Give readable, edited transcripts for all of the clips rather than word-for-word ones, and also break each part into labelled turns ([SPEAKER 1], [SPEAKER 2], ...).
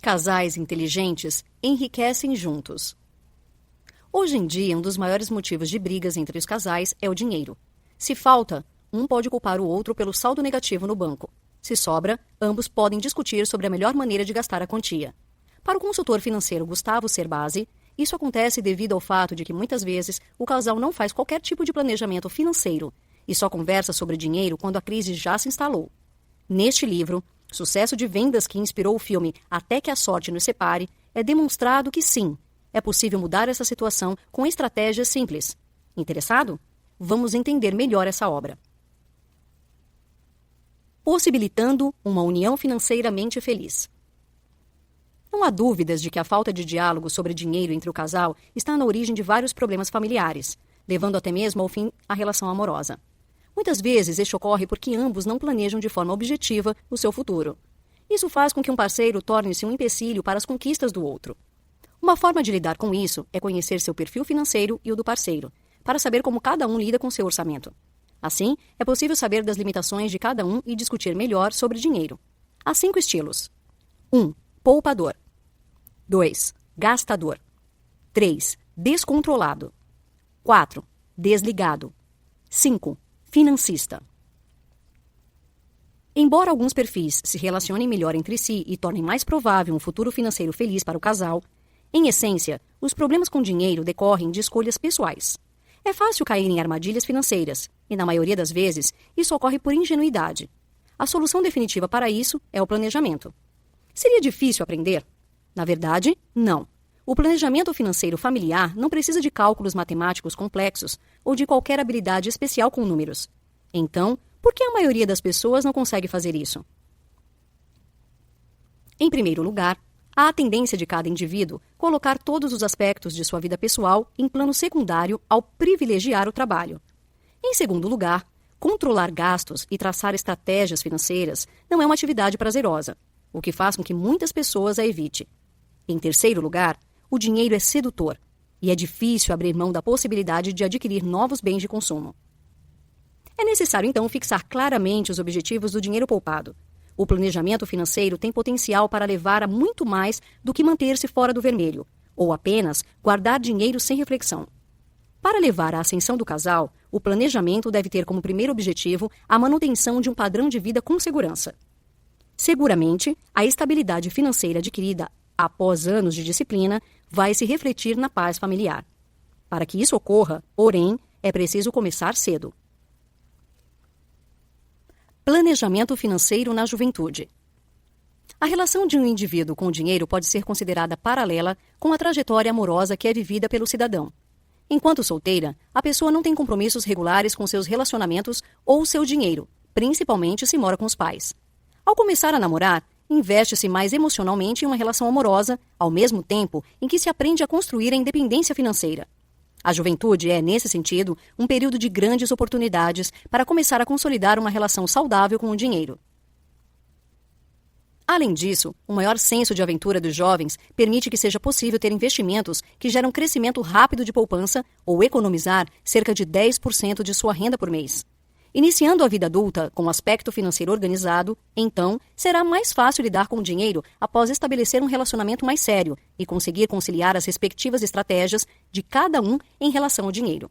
[SPEAKER 1] Casais inteligentes enriquecem juntos. Hoje em dia, um dos maiores motivos de brigas entre os casais é o dinheiro. Se falta, um pode culpar o outro pelo saldo negativo no banco. Se sobra, ambos podem discutir sobre a melhor maneira de gastar a quantia. Para o consultor financeiro Gustavo Cerbasi, isso acontece devido ao fato de que muitas vezes o casal não faz qualquer tipo de planejamento financeiro e só conversa sobre dinheiro quando a crise já se instalou. Neste livro, sucesso de vendas que inspirou o filme Até que a Sorte nos Separe, é demonstrado que sim, é possível mudar essa situação com estratégias simples. Interessado? Vamos entender melhor essa obra. Possibilitando uma união financeiramente feliz. Não há dúvidas de que a falta de diálogo sobre dinheiro entre o casal está na origem de vários problemas familiares, levando até mesmo ao fim a relação amorosa. Muitas vezes este ocorre porque ambos não planejam de forma objetiva o seu futuro. Isso faz com que um parceiro torne-se um empecilho para as conquistas do outro. Uma forma de lidar com isso é conhecer seu perfil financeiro e o do parceiro, para saber como cada um lida com seu orçamento. Assim, é possível saber das limitações de cada um e discutir melhor sobre dinheiro. Há 5 estilos. 1. Poupador. 2. Gastador. 3. Descontrolado. 4. Desligado. 5. Financista. Embora alguns perfis se relacionem melhor entre si e tornem mais provável um futuro financeiro feliz para o casal, em essência, os problemas com dinheiro decorrem de escolhas pessoais. É fácil cair em armadilhas financeiras, e na maioria das vezes, isso ocorre por ingenuidade. A solução definitiva para isso é o planejamento. Seria difícil aprender? Na verdade, não. O planejamento financeiro familiar não precisa de cálculos matemáticos complexos ou de qualquer habilidade especial com números. Então, por que a maioria das pessoas não consegue fazer isso? Em primeiro lugar, há a tendência de cada indivíduo colocar todos os aspectos de sua vida pessoal em plano secundário ao privilegiar o trabalho. Em segundo lugar, controlar gastos e traçar estratégias financeiras não é uma atividade prazerosa, o que faz com que muitas pessoas a evite. Em terceiro lugar, o dinheiro é sedutor e é difícil abrir mão da possibilidade de adquirir novos bens de consumo. É necessário, então, fixar claramente os objetivos do dinheiro poupado. O planejamento financeiro tem potencial para levar a muito mais do que manter-se fora do vermelho, ou apenas guardar dinheiro sem reflexão. Para levar à ascensão do casal, o planejamento deve ter como primeiro objetivo a manutenção de um padrão de vida com segurança. Seguramente, a estabilidade financeira adquirida após anos de disciplina vai se refletir na paz familiar. Para que isso ocorra, porém, é preciso começar cedo. Planejamento financeiro na juventude. A relação de um indivíduo com o dinheiro pode ser considerada paralela com a trajetória amorosa que é vivida pelo cidadão. Enquanto solteira, a pessoa não tem compromissos regulares com seus relacionamentos ou seu dinheiro, principalmente se mora com os pais. Ao começar a namorar, investe-se mais emocionalmente em uma relação amorosa, ao mesmo tempo em que se aprende a construir a independência financeira. A juventude é, nesse sentido, um período de grandes oportunidades para começar a consolidar uma relação saudável com o dinheiro. Além disso, o maior senso de aventura dos jovens permite que seja possível ter investimentos que geram crescimento rápido de poupança ou economizar cerca de 10% de sua renda por mês. Iniciando a vida adulta com um aspecto financeiro organizado, então, será mais fácil lidar com o dinheiro após estabelecer um relacionamento mais sério e conseguir conciliar as respectivas estratégias de cada um em relação ao dinheiro.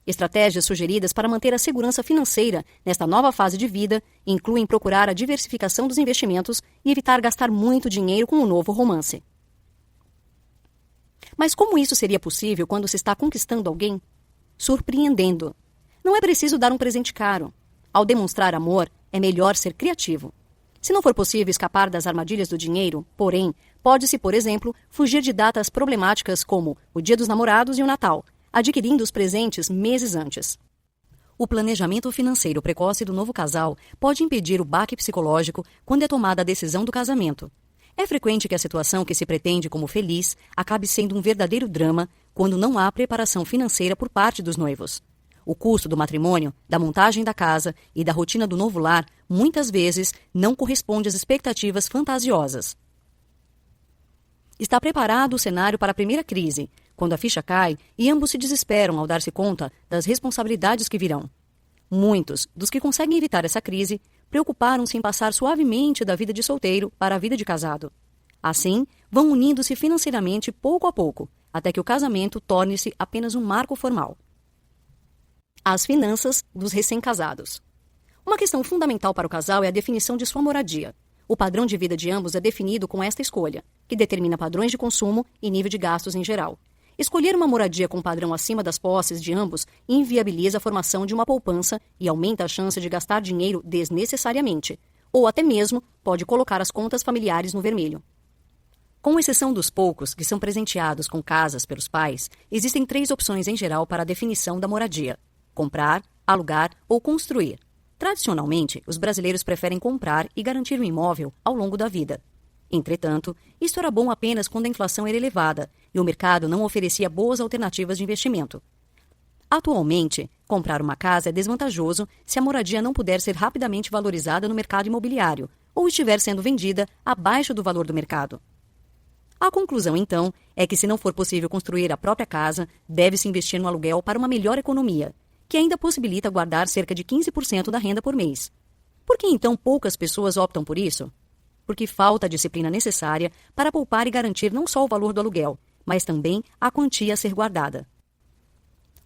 [SPEAKER 1] Estratégias sugeridas para manter a segurança financeira nesta nova fase de vida incluem procurar a diversificação dos investimentos e evitar gastar muito dinheiro com um novo romance. Mas como isso seria possível quando se está conquistando alguém? Surpreendendo. Não é preciso dar um presente caro. Ao demonstrar amor, é melhor ser criativo. Se não for possível escapar das armadilhas do dinheiro, porém, pode-se, por exemplo, fugir de datas problemáticas como o Dia dos Namorados e o Natal, adquirindo os presentes meses antes. O planejamento financeiro precoce do novo casal pode impedir o baque psicológico quando é tomada a decisão do casamento. É frequente que a situação que se pretende como feliz acabe sendo um verdadeiro drama quando não há preparação financeira por parte dos noivos. O custo do matrimônio, da montagem da casa e da rotina do novo lar, muitas vezes, não corresponde às expectativas fantasiosas. Está preparado o cenário para a primeira crise, quando a ficha cai e ambos se desesperam ao dar-se conta das responsabilidades que virão. Muitos dos que conseguem evitar essa crise preocuparam-se em passar suavemente da vida de solteiro para a vida de casado. Assim, vão unindo-se financeiramente pouco a pouco, até que o casamento torne-se apenas um marco formal. As finanças dos recém-casados. Uma questão fundamental para o casal é a definição de sua moradia. O padrão de vida de ambos é definido com esta escolha, que determina padrões de consumo e nível de gastos em geral. Escolher uma moradia com padrão acima das posses de ambos inviabiliza a formação de uma poupança e aumenta a chance de gastar dinheiro desnecessariamente, ou até mesmo pode colocar as contas familiares no vermelho. Com exceção dos poucos que são presenteados com casas pelos pais, existem 3 opções em geral para a definição da moradia: comprar, alugar ou construir. Tradicionalmente, os brasileiros preferem comprar e garantir o imóvel ao longo da vida. Entretanto, isso era bom apenas quando a inflação era elevada e o mercado não oferecia boas alternativas de investimento. Atualmente, comprar uma casa é desvantajoso se a moradia não puder ser rapidamente valorizada no mercado imobiliário ou estiver sendo vendida abaixo do valor do mercado. A conclusão, então, é que se não for possível construir a própria casa, deve-se investir no aluguel para uma melhor economia, que ainda possibilita guardar cerca de 15% da renda por mês. Por que então poucas pessoas optam por isso? Porque falta a disciplina necessária para poupar e garantir não só o valor do aluguel, mas também a quantia a ser guardada.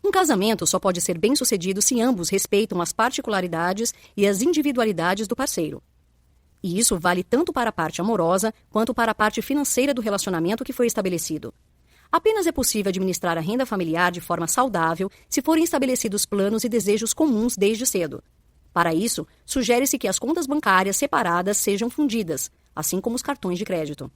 [SPEAKER 1] Um casamento só pode ser bem-sucedido se ambos respeitam as particularidades e as individualidades do parceiro. E isso vale tanto para a parte amorosa quanto para a parte financeira do relacionamento que foi estabelecido. Apenas é possível administrar a renda familiar de forma saudável se forem estabelecidos planos e desejos comuns desde cedo. Para isso, sugere-se que as contas bancárias separadas sejam fundidas, assim como os cartões de crédito.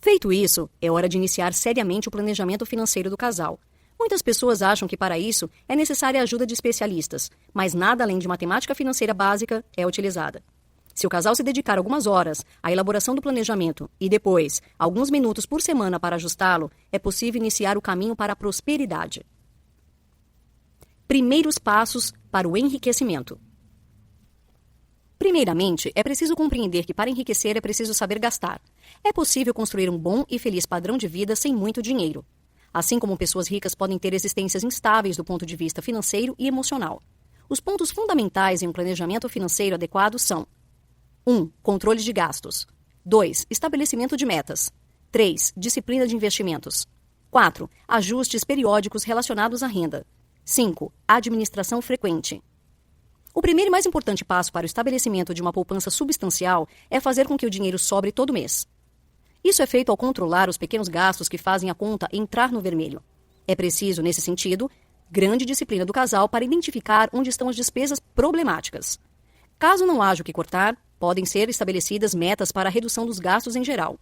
[SPEAKER 1] Feito isso, é hora de iniciar seriamente o planejamento financeiro do casal. Muitas pessoas acham que para isso é necessária a ajuda de especialistas, mas nada além de matemática financeira básica é utilizada. Se o casal se dedicar algumas horas à elaboração do planejamento e depois alguns minutos por semana para ajustá-lo, é possível iniciar o caminho para a prosperidade. Primeiros passos para o enriquecimento. Primeiramente, é preciso compreender que para enriquecer é preciso saber gastar. É possível construir um bom e feliz padrão de vida sem muito dinheiro. Assim como pessoas ricas podem ter existências instáveis do ponto de vista financeiro e emocional. Os pontos fundamentais em um planejamento financeiro adequado são: 1. Controle de gastos. 2. Estabelecimento de metas. 3. Disciplina de investimentos. 4. Ajustes periódicos relacionados à renda. 5. Administração frequente. O primeiro e mais importante passo para o estabelecimento de uma poupança substancial é fazer com que o dinheiro sobre todo mês. Isso é feito ao controlar os pequenos gastos que fazem a conta entrar no vermelho. É preciso, nesse sentido, grande disciplina do casal para identificar onde estão as despesas problemáticas. Caso não haja o que cortar, podem ser estabelecidas metas para a redução dos gastos em geral.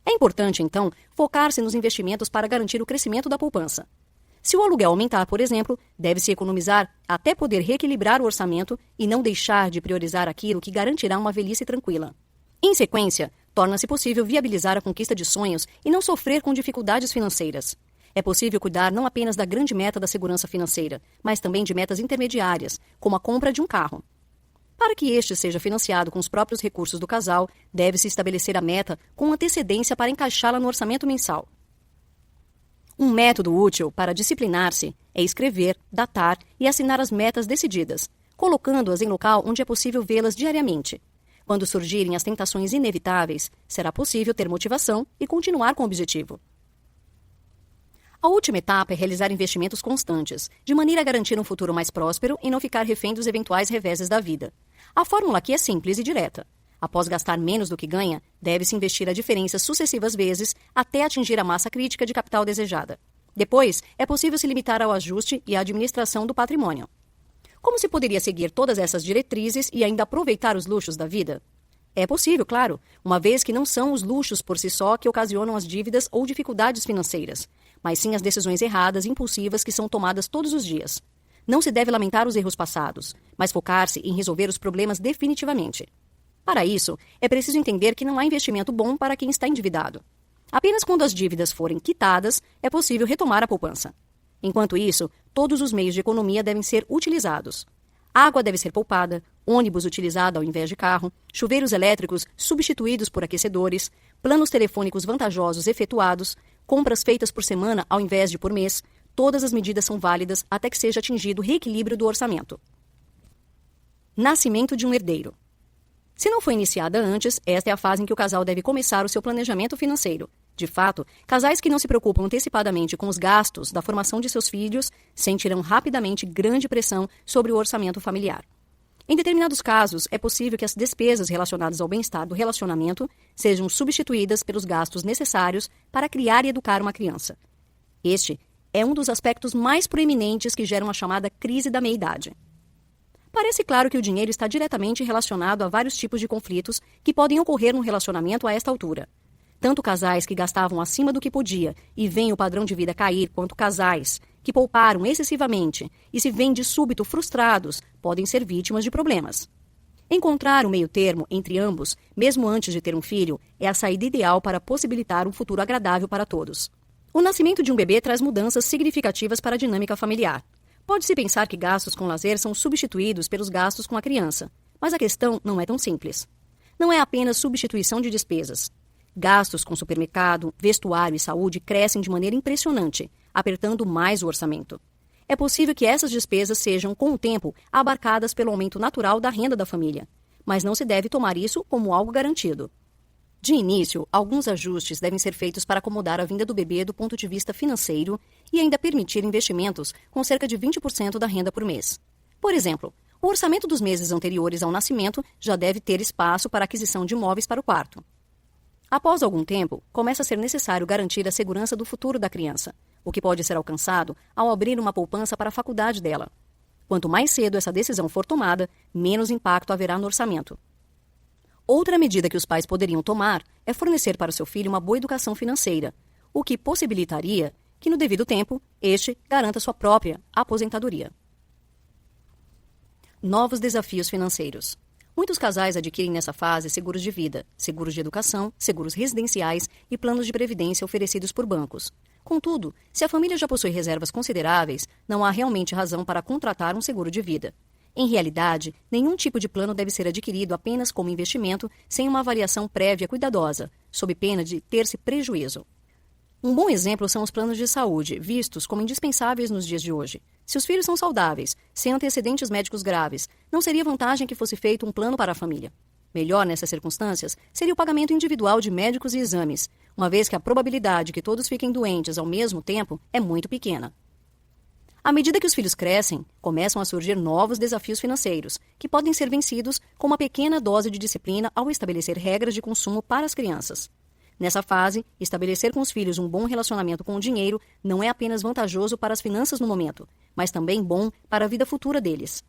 [SPEAKER 1] É importante, então, focar-se nos investimentos para garantir o crescimento da poupança. Se o aluguel aumentar, por exemplo, deve-se economizar até poder reequilibrar o orçamento e não deixar de priorizar aquilo que garantirá uma velhice tranquila. Em sequência, torna-se possível viabilizar a conquista de sonhos e não sofrer com dificuldades financeiras. É possível cuidar não apenas da grande meta da segurança financeira, mas também de metas intermediárias, como a compra de um carro. Para que este seja financiado com os próprios recursos do casal, deve-se estabelecer a meta com antecedência para encaixá-la no orçamento mensal. Um método útil para disciplinar-se é escrever, datar e assinar as metas decididas, colocando-as em local onde é possível vê-las diariamente. Quando surgirem as tentações inevitáveis, será possível ter motivação e continuar com o objetivo. A última etapa é realizar investimentos constantes, de maneira a garantir um futuro mais próspero e não ficar refém dos eventuais reveses da vida. A fórmula aqui é simples e direta. Após gastar menos do que ganha, deve-se investir a diferença sucessivas vezes até atingir a massa crítica de capital desejada. Depois, é possível se limitar ao ajuste e à administração do patrimônio. Como se poderia seguir todas essas diretrizes e ainda aproveitar os luxos da vida? É possível, claro, uma vez que não são os luxos por si só que ocasionam as dívidas ou dificuldades financeiras, mas sim as decisões erradas e impulsivas que são tomadas todos os dias. Não se deve lamentar os erros passados, mas focar-se em resolver os problemas definitivamente. Para isso, é preciso entender que não há investimento bom para quem está endividado. Apenas quando as dívidas forem quitadas, é possível retomar a poupança. Enquanto isso, todos os meios de economia devem ser utilizados. Água deve ser poupada, ônibus utilizado ao invés de carro, chuveiros elétricos substituídos por aquecedores, planos telefônicos vantajosos efetuados, compras feitas por semana ao invés de por mês. Todas as medidas são válidas até que seja atingido o reequilíbrio do orçamento. Nascimento de um herdeiro. Se não foi iniciada antes, esta é a fase em que o casal deve começar o seu planejamento financeiro. De fato, casais que não se preocupam antecipadamente com os gastos da formação de seus filhos sentirão rapidamente grande pressão sobre o orçamento familiar. Em determinados casos, é possível que as despesas relacionadas ao bem-estar do relacionamento sejam substituídas pelos gastos necessários para criar e educar uma criança. Este é um dos aspectos mais proeminentes que geram a chamada crise da meia-idade. Parece claro que o dinheiro está diretamente relacionado a vários tipos de conflitos que podem ocorrer num relacionamento a esta altura. Tanto casais que gastavam acima do que podia e veem o padrão de vida cair, quanto casais que pouparam excessivamente e se veem de súbito frustrados podem ser vítimas de problemas. Encontrar um meio-termo entre ambos, mesmo antes de ter um filho, é a saída ideal para possibilitar um futuro agradável para todos. O nascimento de um bebê traz mudanças significativas para a dinâmica familiar. Pode-se pensar que gastos com lazer são substituídos pelos gastos com a criança, mas a questão não é tão simples. Não é apenas substituição de despesas. Gastos com supermercado, vestuário e saúde crescem de maneira impressionante, apertando mais o orçamento. É possível que essas despesas sejam, com o tempo, abarcadas pelo aumento natural da renda da família, mas não se deve tomar isso como algo garantido. De início, alguns ajustes devem ser feitos para acomodar a vinda do bebê do ponto de vista financeiro e ainda permitir investimentos com cerca de 20% da renda por mês. Por exemplo, o orçamento dos meses anteriores ao nascimento já deve ter espaço para a aquisição de móveis para o quarto. Após algum tempo, começa a ser necessário garantir a segurança do futuro da criança, o que pode ser alcançado ao abrir uma poupança para a faculdade dela. Quanto mais cedo essa decisão for tomada, menos impacto haverá no orçamento. Outra medida que os pais poderiam tomar é fornecer para o seu filho uma boa educação financeira, o que possibilitaria que, no devido tempo, este garanta sua própria aposentadoria. Novos desafios financeiros. Muitos casais adquirem nessa fase seguros de vida, seguros de educação, seguros residenciais e planos de previdência oferecidos por bancos. Contudo, se a família já possui reservas consideráveis, não há realmente razão para contratar um seguro de vida. Em realidade, nenhum tipo de plano deve ser adquirido apenas como investimento sem uma avaliação prévia cuidadosa, sob pena de ter-se prejuízo. Um bom exemplo são os planos de saúde, vistos como indispensáveis nos dias de hoje. Se os filhos são saudáveis, sem antecedentes médicos graves, não seria vantagem que fosse feito um plano para a família. Melhor nessas circunstâncias seria o pagamento individual de médicos e exames, uma vez que a probabilidade que todos fiquem doentes ao mesmo tempo é muito pequena. À medida que os filhos crescem, começam a surgir novos desafios financeiros, que podem ser vencidos com uma pequena dose de disciplina ao estabelecer regras de consumo para as crianças. Nessa fase, estabelecer com os filhos um bom relacionamento com o dinheiro não é apenas vantajoso para as finanças no momento, mas também bom para a vida futura deles.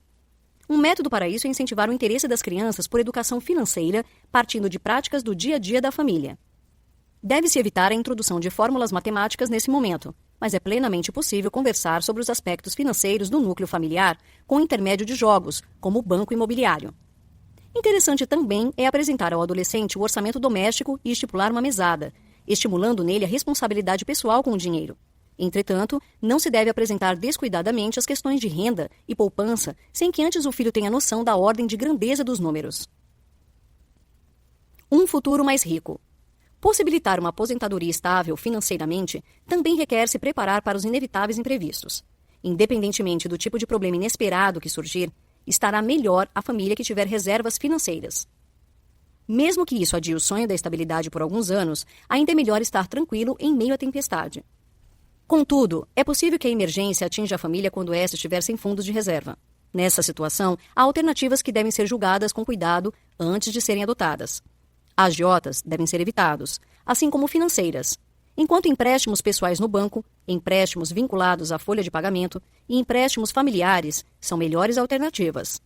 [SPEAKER 1] Um método para isso é incentivar o interesse das crianças por educação financeira, partindo de práticas do dia a dia da família. Deve-se evitar a introdução de fórmulas matemáticas nesse momento, mas é plenamente possível conversar sobre os aspectos financeiros do núcleo familiar com o intermédio de jogos, como o banco imobiliário. Interessante também é apresentar ao adolescente o orçamento doméstico e estipular uma mesada, estimulando nele a responsabilidade pessoal com o dinheiro. Entretanto, não se deve apresentar descuidadamente as questões de renda e poupança sem que antes o filho tenha noção da ordem de grandeza dos números. Um futuro mais rico. Possibilitar uma aposentadoria estável financeiramente também requer se preparar para os inevitáveis imprevistos. Independentemente do tipo de problema inesperado que surgir, estará melhor a família que tiver reservas financeiras. Mesmo que isso adie o sonho da estabilidade por alguns anos, ainda é melhor estar tranquilo em meio à tempestade. Contudo, é possível que a emergência atinja a família quando esta estiver sem fundos de reserva. Nessa situação, há alternativas que devem ser julgadas com cuidado antes de serem adotadas. Agiotas devem ser evitados, assim como financeiras, enquanto empréstimos pessoais no banco, empréstimos vinculados à folha de pagamento e empréstimos familiares são melhores alternativas.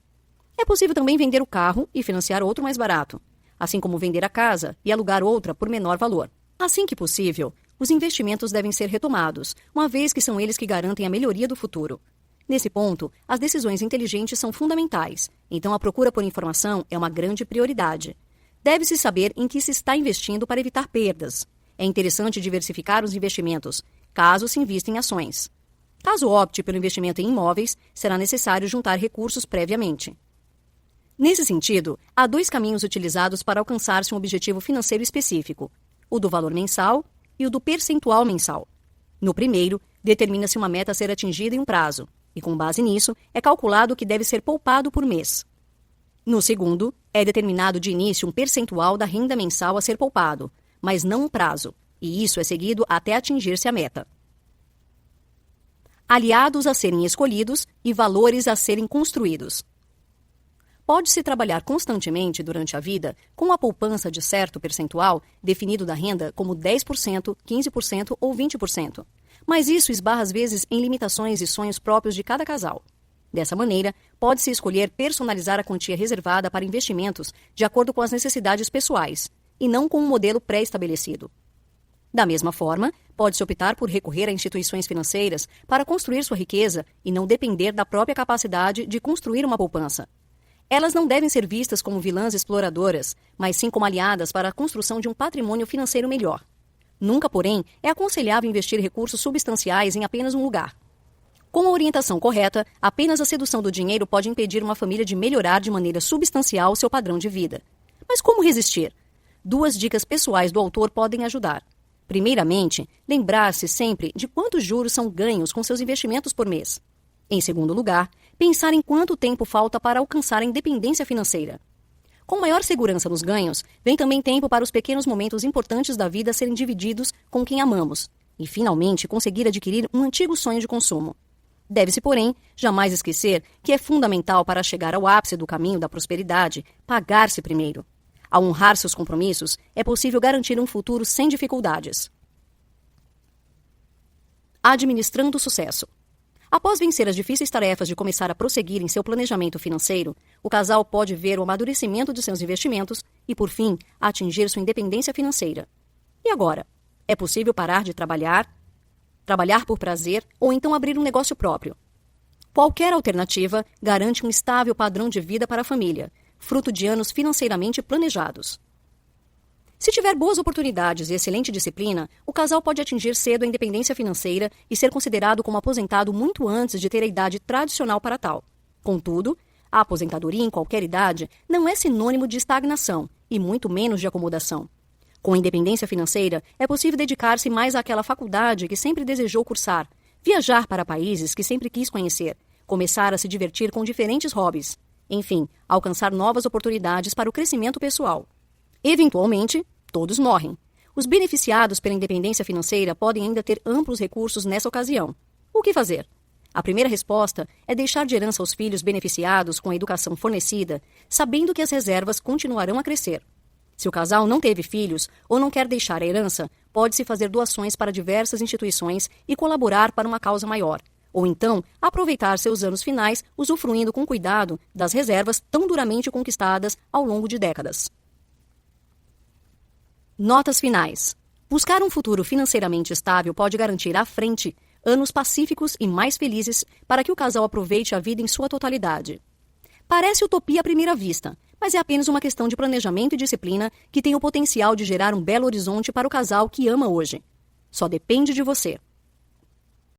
[SPEAKER 1] É possível também vender o carro e financiar outro mais barato, assim como vender a casa e alugar outra por menor valor. Assim que possível, os investimentos devem ser retomados, uma vez que são eles que garantem a melhoria do futuro. Nesse ponto, as decisões inteligentes são fundamentais, então a procura por informação é uma grande prioridade. Deve-se saber em que se está investindo para evitar perdas. É interessante diversificar os investimentos, caso se invista em ações. Caso opte pelo investimento em imóveis, será necessário juntar recursos previamente. Nesse sentido, há dois caminhos utilizados para alcançar-se um objetivo financeiro específico: o do valor mensal e o do percentual mensal. No primeiro, determina-se uma meta a ser atingida em um prazo, e com base nisso, é calculado o que deve ser poupado por mês. No segundo, é determinado de início um percentual da renda mensal a ser poupado, mas não um prazo, e isso é seguido até atingir-se a meta. Aliados a serem escolhidos e valores a serem construídos. Pode-se trabalhar constantemente durante a vida com a poupança de certo percentual, definido da renda como 10%, 15% ou 20%. Mas isso esbarra às vezes em limitações e sonhos próprios de cada casal. Dessa maneira, pode-se escolher personalizar a quantia reservada para investimentos de acordo com as necessidades pessoais, e não com um modelo pré-estabelecido. Da mesma forma, pode-se optar por recorrer a instituições financeiras para construir sua riqueza e não depender da própria capacidade de construir uma poupança. Elas não devem ser vistas como vilãs exploradoras, mas sim como aliadas para a construção de um patrimônio financeiro melhor. Nunca, porém, é aconselhável investir recursos substanciais em apenas um lugar. Com a orientação correta, apenas a sedução do dinheiro pode impedir uma família de melhorar de maneira substancial seu padrão de vida. Mas como resistir? 2 dicas pessoais do autor podem ajudar. Primeiramente, lembrar-se sempre de quantos juros são ganhos com seus investimentos por mês. Em segundo lugar, pensar em quanto tempo falta para alcançar a independência financeira. Com maior segurança nos ganhos, vem também tempo para os pequenos momentos importantes da vida serem divididos com quem amamos e, finalmente, conseguir adquirir um antigo sonho de consumo. Deve-se, porém, jamais esquecer que é fundamental para chegar ao ápice do caminho da prosperidade pagar-se primeiro. Ao honrar seus compromissos, é possível garantir um futuro sem dificuldades. Administrando o sucesso. Após vencer as difíceis tarefas de começar a prosseguir em seu planejamento financeiro, o casal pode ver o amadurecimento de seus investimentos e, por fim, atingir sua independência financeira. E agora? É possível parar de trabalhar por prazer ou então abrir um negócio próprio. Qualquer alternativa garante um estável padrão de vida para a família, fruto de anos financeiramente planejados. Se tiver boas oportunidades e excelente disciplina, o casal pode atingir cedo a independência financeira e ser considerado como aposentado muito antes de ter a idade tradicional para tal. Contudo, a aposentadoria em qualquer idade não é sinônimo de estagnação e muito menos de acomodação. Com a independência financeira, é possível dedicar-se mais àquela faculdade que sempre desejou cursar, viajar para países que sempre quis conhecer, começar a se divertir com diferentes hobbies, enfim, alcançar novas oportunidades para o crescimento pessoal. Eventualmente, todos morrem. Os beneficiados pela independência financeira podem ainda ter amplos recursos nessa ocasião. O que fazer? A primeira resposta é deixar de herança aos filhos beneficiados com a educação fornecida, sabendo que as reservas continuarão a crescer. Se o casal não teve filhos ou não quer deixar a herança, pode-se fazer doações para diversas instituições e colaborar para uma causa maior. Ou então, aproveitar seus anos finais usufruindo com cuidado das reservas tão duramente conquistadas ao longo de décadas. Notas finais. Buscar um futuro financeiramente estável pode garantir à frente anos pacíficos e mais felizes para que o casal aproveite a vida em sua totalidade. Parece utopia à primeira vista, mas é apenas uma questão de planejamento e disciplina que tem o potencial de gerar um belo horizonte para o casal que ama hoje. Só depende de você.